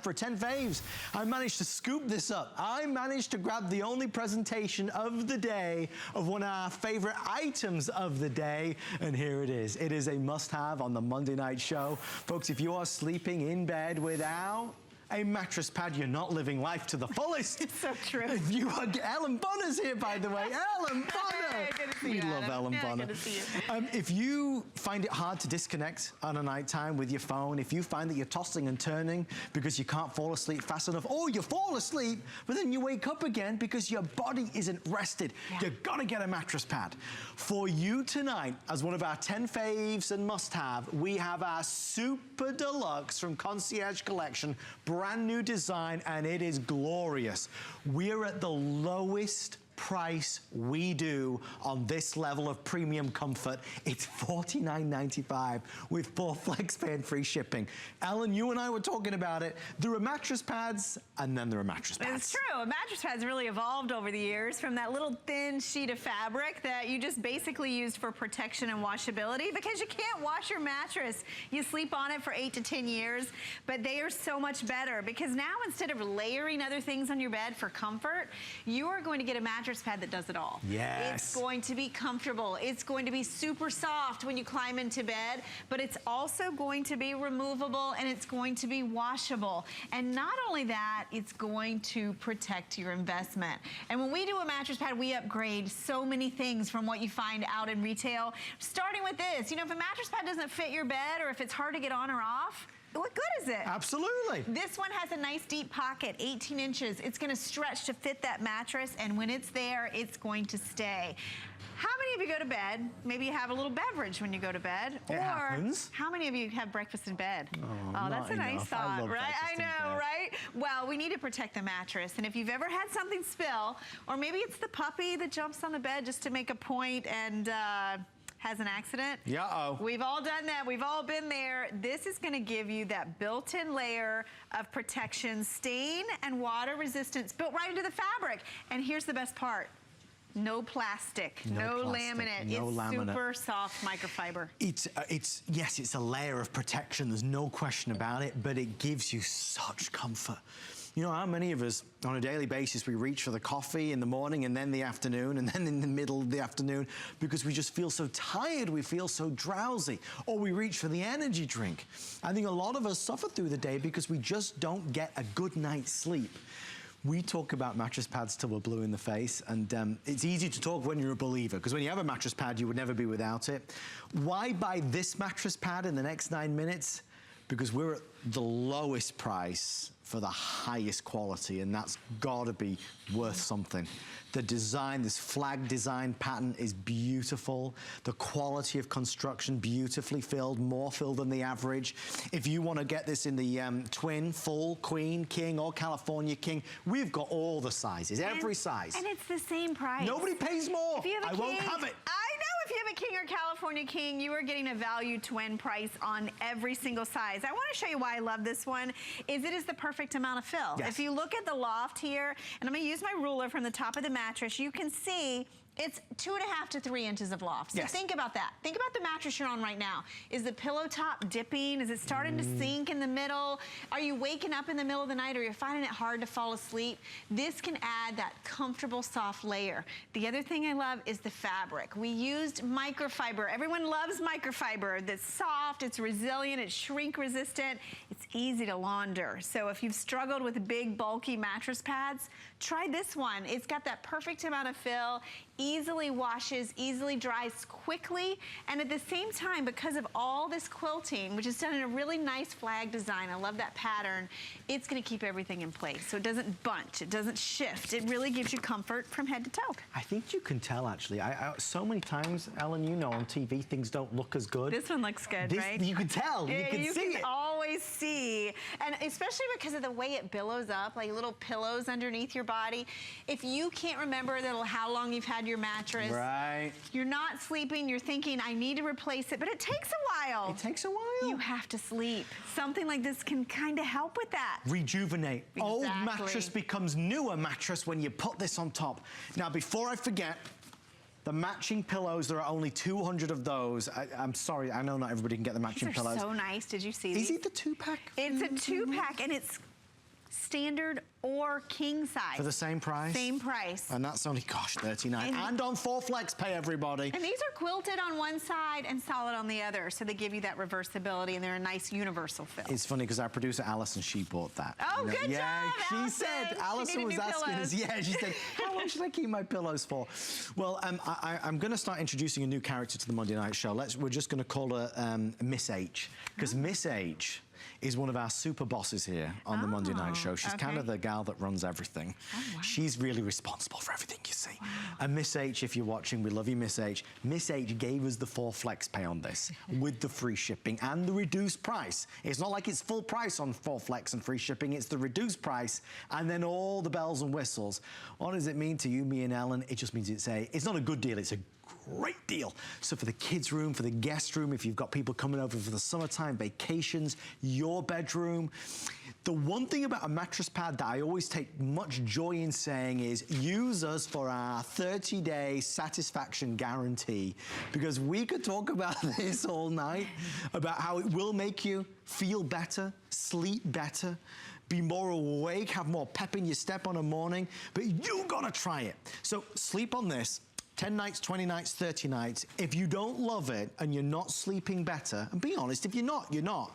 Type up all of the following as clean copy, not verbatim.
For 10 faves, I managed to scoop this up. I managed to grab the only presentation of the day of one of our favorite items of the day, and here it is. It is a must-have on the Monday night show. Folks, if you are sleeping in bed without a mattress pad, you're not living life to the fullest. It's so true. If you are, Ellen Bonner's here, by the way. Ellen Bonner! Hey, good to see we you, love Adam. Ellen Bonner. Good to see you. If you find it hard to disconnect on a nighttime with your phone, if you find that you're tossing and turning because you can't fall asleep fast enough, or you fall asleep, but then you wake up again because your body isn't rested, you've got to get a mattress pad. For you tonight, as one of our 10 faves and must-have, we have our Super Deluxe from Concierge Collection, brand new design, and it is glorious. We're at the lowest price we do on this level of premium comfort. It's $49.95 with 4 flex pay and free shipping. Ellen, you and I were talking about it. There are mattress pads, and then there are mattress pads. It's true. A mattress pad's really evolved over the years from that little thin sheet of fabric that you just basically used for protection and washability, because you can't wash your mattress. You sleep on it for 8 to 10 years, but they are so much better because now instead of layering other things on your bed for comfort, you are going to get a mattress pad that does it all. Yes. It's going to be comfortable. It's going to be super soft when you climb into bed, but it's also going to be removable and it's going to be washable. And not only that, it's going to protect your investment. And when we do a mattress pad, we upgrade so many things from what you find out in retail, starting with this. You know, if a mattress pad doesn't fit your bed or if it's hard to get on or off, what good is it? Absolutely. This one has a nice deep pocket, 18 inches. It's gonna stretch to fit that mattress, and when it's there, it's going to stay. How many of you go to bed? Maybe you have a little beverage when you go to bed. It happens. How many of you have breakfast in bed? Oh, that's a nice thought, right? I know, bed. right? Well, we need to protect the mattress. And if you've ever had something spill, or maybe it's the puppy that jumps on the bed just to make a point and has an accident. We've all done that. We've all been there. This is going to give you that built-in layer of protection, stain and water resistance built right into the fabric. And here's the best part. No plastic, no laminate. No it's laminate. Super soft microfiber. Yes, it's a layer of protection. There's no question about it, but it gives you such comfort. You know how many of us, on a daily basis, we reach for the coffee in the morning and then the afternoon and then in the middle of the afternoon because we just feel so tired, we feel so drowsy, or we reach for the energy drink. I think a lot of us suffer through the day because we just don't get a good night's sleep. We talk about mattress pads till we're blue in the face, and it's easy to talk when you're a believer, because when you have a mattress pad, you would never be without it. Why buy this mattress pad in the next 9 minutes? Because we're at the lowest price for the highest quality, and that's gotta be worth something. The design, this flag design pattern is beautiful. The quality of construction, beautifully filled, more filled than the average. If you wanna get this in the twin, full, queen, king, or California king, we've got all the sizes, every size. And it's the same price. Nobody pays more. If you have a I king, won't have it. I know, if you have a king or California king, you are getting a value twin price on every single size. I wanna show you why I love this one, is it is the perfect amount of fill. Yes. If you look at the loft here, and I'm gonna use my ruler from the top of the mattress, you can see it's 2.5 to 3 inches of loft. So think about that. Think about the mattress you're on right now. Is the pillow top dipping? Is it starting to sink in the middle? Are you waking up in the middle of the night, or you're finding it hard to fall asleep? This can add that comfortable, soft layer. The other thing I love is the fabric. We used microfiber. Everyone loves microfiber. That's soft, it's resilient, it's shrink resistant, it's easy to launder. So if you've struggled with big, bulky mattress pads, try this one. It's got that perfect amount of fill, easily washes, easily dries quickly, and at the same time, because of all this quilting, which is done in a really nice flag design, I love that pattern, it's gonna keep everything in place. So it doesn't bunch, it doesn't shift. It really gives you comfort from head to toe. I think you can tell, actually. So many times, Ellen, you know, on TV, things don't look as good. This one looks good, right? You can tell, you can see it. You can always see, and especially because of the way it billows up, like little pillows underneath your body. If you can't remember how long you've had your mattress, you're not sleeping, you're thinking, I need to replace it, but it takes a while. It takes a while. You have to sleep. Something like this can kind of help with that. Rejuvenate. Exactly. Old mattress becomes newer mattress when you put this on top. Now, before I forget, the matching pillows, there are only 200 of those. I'm sorry, I know not everybody can get the matching pillows. These are so nice. Did you see these? Is it the 2-pack? It's a 2-pack, and it's standard or king size. For the same price? Same price. And that's only, gosh, $39. And on 4 flex pay, everybody. And these are quilted on one side and solid on the other, so they give you that reversibility, and they're a nice universal fill. It's funny because our producer, Allison, she bought that. Oh, good job, she Allison. said, Allison was asking us, she said, how long should I keep my pillows for? Well, I'm going to start introducing a new character to the Monday Night Show. We're just going to call her Miss H, because Miss H is one of our super bosses here on the Monday Night Show. She's kind of the gal that runs everything. Oh, wow. She's really responsible for everything, you see. Wow. And Miss H, if you're watching, we love you, Miss H. Miss H gave us the 4 flex pay on this with the free shipping and the reduced price. It's not like it's full price on 4 flex and free shipping. It's the reduced price and then all the bells and whistles. What does it mean to you, me, and Ellen? It just means it's not a good deal. It's a great deal. So for the kids' room, for the guest room, if you've got people coming over for the summertime, vacations, your bedroom. The one thing about a mattress pad that I always take much joy in saying is use us for our 30-day satisfaction guarantee, because we could talk about this all night, about how it will make you feel better, sleep better, be more awake, have more pep in your step on a morning, but you gotta try it. So sleep on this. 10 nights, 20 nights, 30 nights. If you don't love it and you're not sleeping better, and be honest, if you're not, you're not.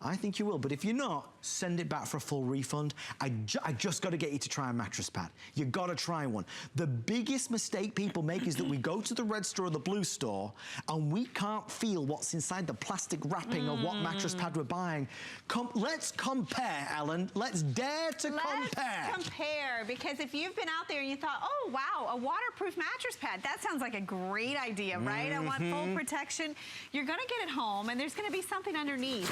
I think you will, but if you're not, send it back for a full refund. I just got to get you to try a mattress pad. You got to try one. The biggest mistake people make is that we go to the red store or the blue store and we can't feel what's inside the plastic wrapping of what mattress pad we're buying. Let's compare, Ellen. Let's dare to compare. Let's compare, because if you've been out there and you thought, oh, wow, a waterproof mattress pad, that sounds like a great idea, right? I want full protection. You're going to get it home, and there's going to be something underneath.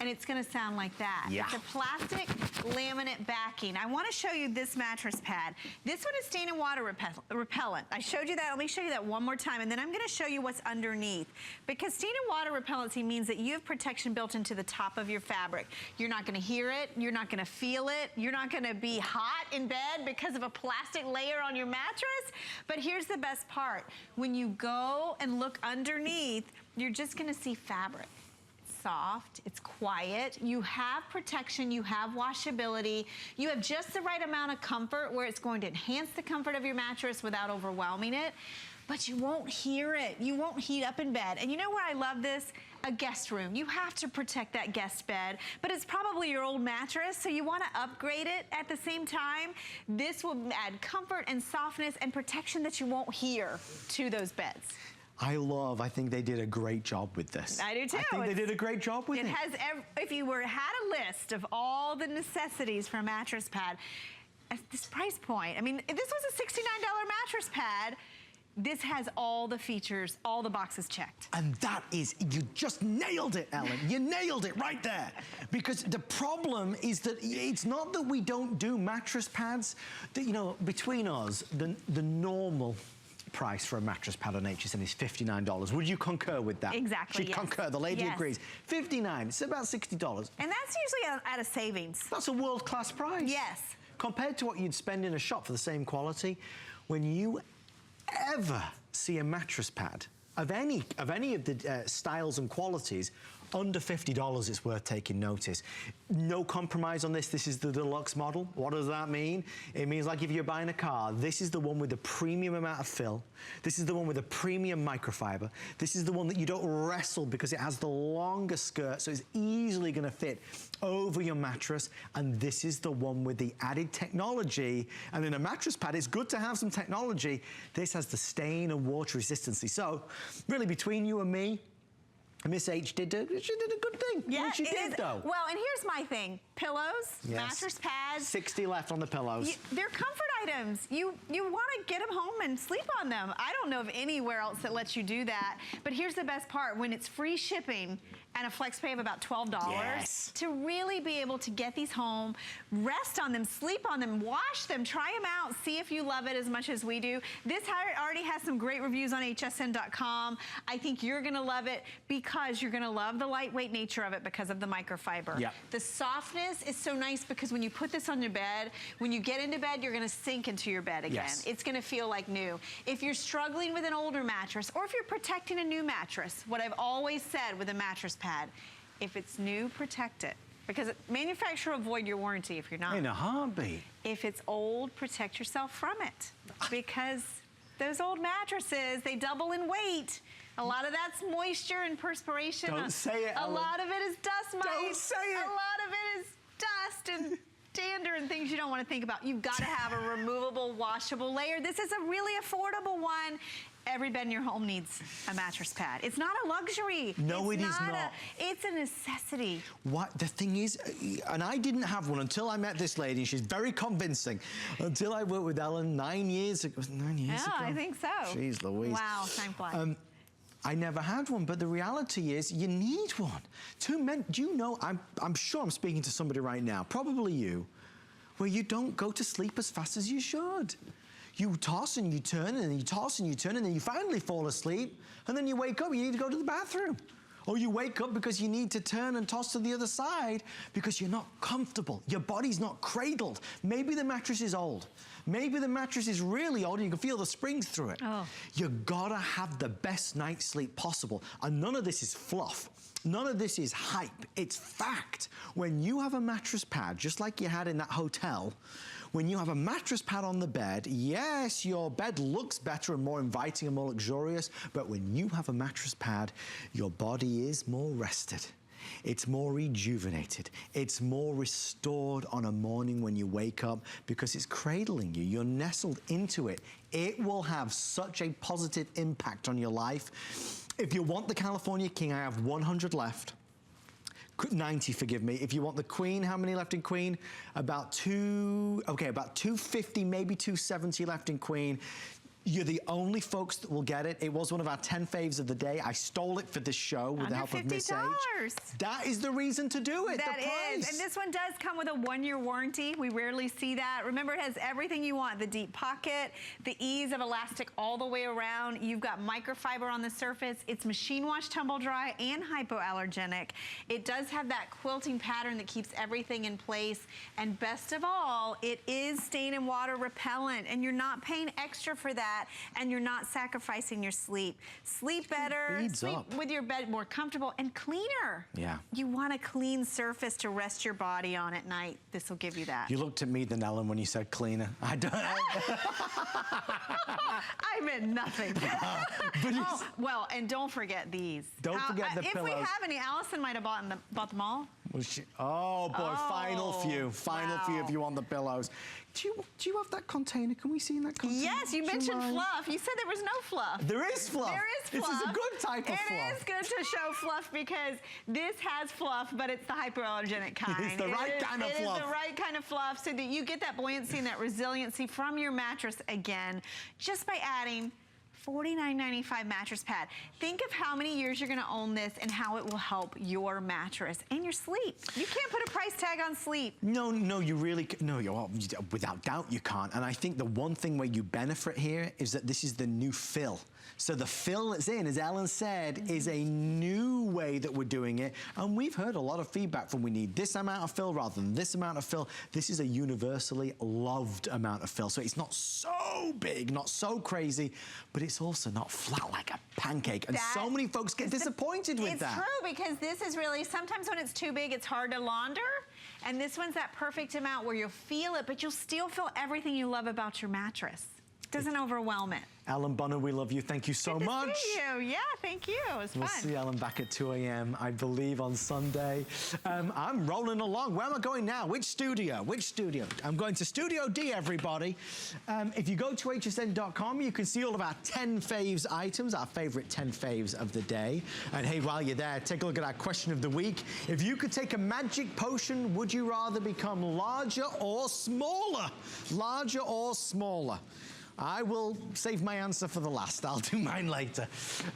And it's gonna sound like that. Yeah. It's a plastic laminate backing. I wanna show you this mattress pad. This one is stain and water repellent. I showed you that, let me show you that one more time, and then I'm gonna show you what's underneath. Because stain and water repellency means that you have protection built into the top of your fabric. You're not gonna hear it, you're not gonna feel it, you're not gonna be hot in bed because of a plastic layer on your mattress. But here's the best part. When you go and look underneath, you're just gonna see fabric. Soft, it's quiet, you have protection, you have washability, you have just the right amount of comfort where it's going to enhance the comfort of your mattress without overwhelming it, but you won't hear it. You won't heat up in bed. And you know where I love this? A guest room. You have to protect that guest bed, but it's probably your old mattress, so you want to upgrade it at the same time. This will add comfort and softness and protection that you won't hear to those beds. I think they did a great job with this. I do too. I think they did a great job with it. It has, if you had a list of all the necessities for a mattress pad, at this price point, I mean, if this was a $69 mattress pad, this has all the features, all the boxes checked. And that is, you just nailed it, Ellen. You nailed it right there. Because the problem is that it's not that we don't do mattress pads. That, you know, between us, the normal price for a mattress pad on HSN is $59. Would you concur with that? Exactly, She'd concur. The lady agrees. $59, it's about $60. And that's usually at a savings. That's a world-class price. Yes. Compared to what you'd spend in a shop for the same quality, when you ever see a mattress pad of any of the styles and qualities under $50, it's worth taking notice. No compromise on this. This is the deluxe model. What does that mean? It means like if you're buying a car, this is the one with the premium amount of fill. This is the one with the premium microfiber. This is the one that you don't wrestle because it has the longer skirt, so it's easily going to fit over your mattress. And this is the one with the added technology. And in a mattress pad, it's good to have some technology. This has the stain and water resistancy. So really, between you and me, Miss H did a good thing. Yeah, she did, though. Well, and here's my thing. Pillows, mattress pads. 60 left on the pillows. They're comfort items. You want to get them home and sleep on them. I don't know of anywhere else that lets you do that. But here's the best part. When it's free shipping and a flex pay of about $12, to really be able to get these home, rest on them, sleep on them, wash them, try them out, see if you love it as much as we do. This already has some great reviews on hsn.com. I think you're going to love it because you're going to love the lightweight nature of it because of the microfiber. Yep. The softness is so nice because when you put this on your bed, when you get into bed, you're going to sink into your bed again. Yes. It's going to feel like new. If you're struggling with an older mattress or if you're protecting a new mattress, what I've always said with a mattress pad, if it's new, protect it. because manufacturer will void your warranty if you're not. In a heartbeat. If it's old, protect yourself from it, because those old mattresses, they double in weight. A lot of that's moisture and perspiration. Don't say it, Ellen. A lot of it is dust mites. Don't say it. A lot of it is dust and dander and things you don't want to think about. You've got to have a removable, washable layer. This is a really affordable one. Every bed in your home needs a mattress pad. It's not a luxury. No, it is not. It's a necessity. What the thing is, and I didn't have one until I met this lady, and she's very convincing. Until I worked with Ellen 9 years ago. 9 years ago? Yeah, I think so. Jeez Louise. Wow, time flies. I never had one, but the reality is you need one. Two men, do you know, I'm sure I'm speaking to somebody right now, probably you, where you don't go to sleep as fast as you should. You toss and you turn and you toss and you turn and then you finally fall asleep and then you wake up and you need to go to the bathroom. Or you wake up because you need to turn and toss to the other side because you're not comfortable. Your body's not cradled. Maybe the mattress is old. Maybe the mattress is really old and you can feel the springs through it. Oh. You gotta have the best night's sleep possible. And none of this is fluff. None of this is hype. It's fact. When you have a mattress pad, just like you had in that hotel, when you have a mattress pad on the bed, yes, your bed looks better and more inviting and more luxurious, but when you have a mattress pad, your body is more rested. It's more rejuvenated. It's more restored on a morning when you wake up because it's cradling you. You're nestled into it. It will have such a positive impact on your life. If you want the California King, I have 100 left. 90, forgive me. If you want the Queen, how many left in Queen? About 250, maybe 270 left in Queen. You're the only folks that will get it. It was one of our 10 faves of the day. I stole it for this show with the help of Miss H. That is the reason to do it, That is, and this one does come with a 1-year warranty. We rarely see that. Remember, it has everything you want. The deep pocket, the ease of elastic all the way around. You've got microfiber on the surface. It's machine wash, tumble dry, and hypoallergenic. It does have that quilting pattern that keeps everything in place. And best of all, it is stain and water repellent, and you're not paying extra for that. And you're not sacrificing your sleep. Sleep better, sleep with your bed more comfortable and cleaner. Yeah. You want a clean surface to rest your body on at night. This will give you that. You looked at me then, Ellen, when you said cleaner. I don't. I meant nothing. Oh, well, and don't forget these. Don't forget the pillows. If we have any, Allison might have bought them all. Was she? Oh boy, final few if you want the pillows. Do you have that container? Can we see in that container? Yes, you mentioned fluff. You said there was no fluff. There is fluff. There is fluff. This is a good type of fluff. It is good to show fluff because this has fluff, but it's the hypoallergenic kind. It's the right kind of fluff. It is the right kind of fluff so that you get that buoyancy and that resiliency from your mattress again, just by adding $49.95 mattress pad. Think of how many years you're gonna own this and how it will help your mattress and your sleep. You can't put a price tag on sleep. No, you really, without doubt you can't. And I think the one thing where you benefit here is that this is the new fill. So the fill that's in, as Ellen said, is a new way that we're doing it. And we've heard a lot of feedback from we need this amount of fill rather than this amount of fill. This is a universally loved amount of fill. So it's not so big, not so crazy, but it's also not flat like a pancake. And so many folks get disappointed with that. It's true, because this is really, sometimes when it's too big, it's hard to launder. And this one's that perfect amount where you'll feel it, but you'll still feel everything you love about your mattress. Doesn't overwhelm it. Ellen Bunner, we love you. Thank you so much. Good to see you. Yeah, thank you. It was fun. We'll see Ellen back at 2 a.m., I believe, on Sunday. I'm rolling along. Where am I going now? Which studio? Which studio? I'm going to Studio D, everybody. If you go to hsn.com, you can see all of our 10 faves items, our favorite 10 faves of the day. And hey, while you're there, take a look at our question of the week. If you could take a magic potion, would you rather become larger or smaller? Larger or smaller? I will save my answer for the last. I'll do mine later.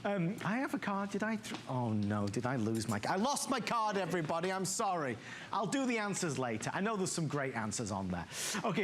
I have a card. Did I? Oh no, did I lose my card? I lost my card, everybody. I'm sorry. I'll do the answers later. I know there's some great answers on there. Okay.